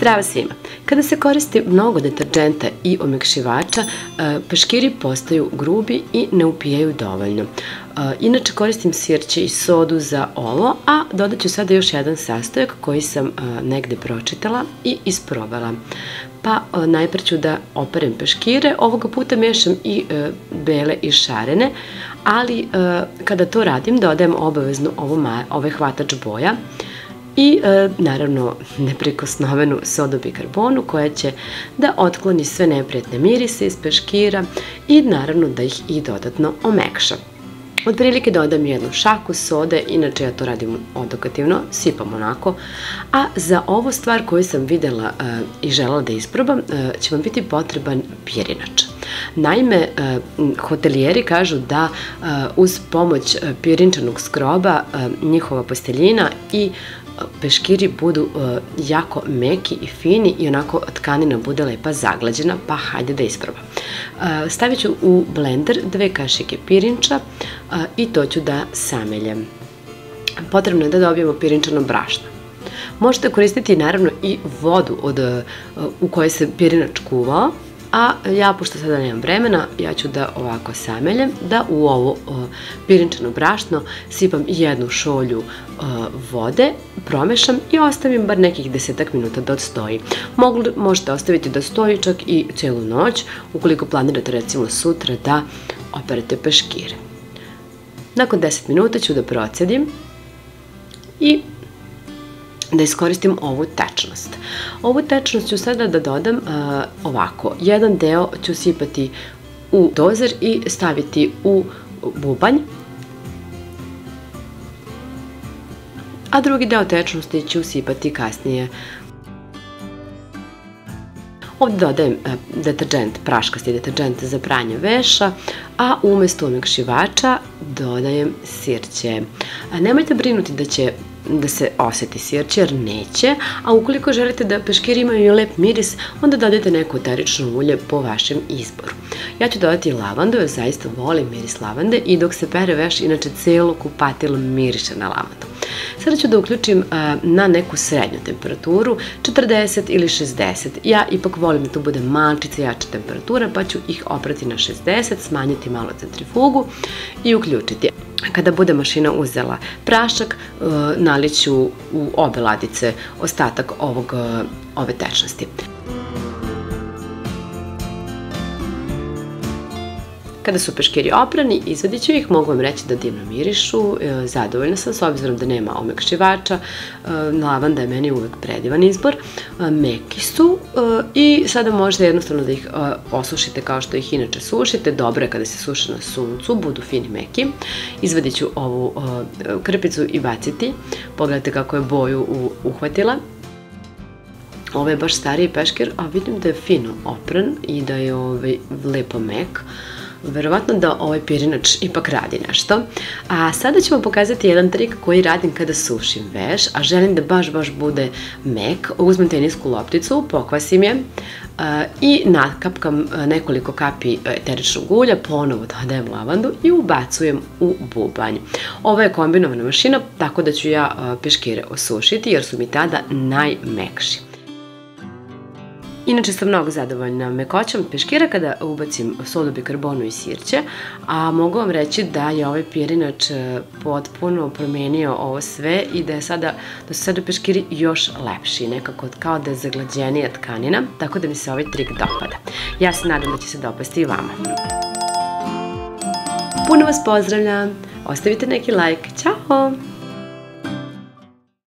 Zdravo svima! Kada se koristi mnogo deterdženta i omekšivača, peškiri postaju grubi i ne upijaju dovoljno. Inače koristim sirće i sodu za ovo, a dodat ću sada još jedan sastojak koji sam negde pročitala i isprobala. Pa najpre ću da operem peškire, ovoga puta mešam i bele i šarene, ali kada to radim dodajem obavezno ovaj hvatač boja i naravno neprikosnovenu sodu bikarbonu koja će da otkloni sve neprijatne mirise iz peškira i naravno da ih i dodatno omekša. Otprilike dodam jednu šaku sode, inače ja to radim odokativno, sipam onako, a za ovu stvar koju sam videla i želela da isprobam će vam biti potreban pirinač. Naime, hotelijeri kažu da uz pomoć pirinčanog skroba njihova posteljina i peškiri budu jako meki i fini i onako tkanina bude lepa zaglađena, pa hajde da isprobam. Stavit ću u blender 2 kašike pirinča i to ću da sameljem. Potrebno je da dobijemo pirinčano brašno. Možete koristiti naravno i vodu u kojoj se pirinač kuvao, a ja, pošto sada nemam vremena, ja ću da ovako sameljem, da u ovo pirinčano brašno sipam 1 šolju vode, promešam i ostavim bar nekih 10 minuta da odstoji. Možete ostaviti da stoji čak i celu noć, ukoliko planirate recimo sutra da operete peškire. Nakon 10 minuta ću da procedim i da iskoristim ovu tečnost. Ovu tečnost ću sada da dodam ovako. Jedan deo ću sipati u dozer i staviti u bubanj, a drugi deo tečnosti ću sipati kasnije. Ovdje dodajem deterdžent, praškasti deterdžent za pranje veša, a umesto omekšivača dodajem sirće. Nemojte brinuti da se oseti sirće, jer neće, a ukoliko želite da peškiri imaju lep miris, onda dodajte neko eterično ulje po vašem izboru. Ja ću dodati lavandu, jer zaista volim miris lavande i dok se pere veš, inače celo kupatilo miriše na lavandu. Sada ću da uključim na neku srednju temperaturu, 40 ili 60. Ja ipak volim da to bude malčice jača temperatura, pa ću ih oprati na 60, smanjiti malo centrifugu i uključiti. Kada bude mašina uzela prašak, naliću u obe ladice ostatak ove tečnosti. Kada su peškiri oprani, izvadit ću ih, mogu vam reći da divno mirišu, zadovoljna sam s obzirom da nema omekšivača, lavanda je meni uvek predivan izbor, meki su i sada možete jednostavno da ih osušite kao što ih inače sušite, dobro je kada se suše na suncu, budu fini meki. Izvadit ću ovu krpicu i baciti, pogledajte kako je boju uhvatila. Ovo je baš stariji peškir, a vidim da je fino opran i da je lepo mek. Verovatno da ovaj pirinač ipak radi nešto. A sada ću vam pokazati jedan trik koji radim kada sušim veš, a želim da baš bude mek. Uzmem tenisku lopticu, pokvasim je i nakapkam nekoliko kapi eteričnog ulja, ponovo dodajem lavandu i ubacujem u bubanj. Ovo je kombinovana mašina, tako da ću ja peškire osušiti jer su mi tada najmekši. Inače sam mnogo zadovoljna mekoćom peškira kada ubacim sodu bikarbonu i sirće, a mogu vam reći da je ovaj pirinač potpuno promenio ovo sve i da su sada peškiri još lepši, nekako kao da je zaglađenija tkanina, tako da mi se ovaj trik dopada. Ja se nadam da će se dopasti i vama. Puno vas pozdravljam, ostavite neki like, ćao!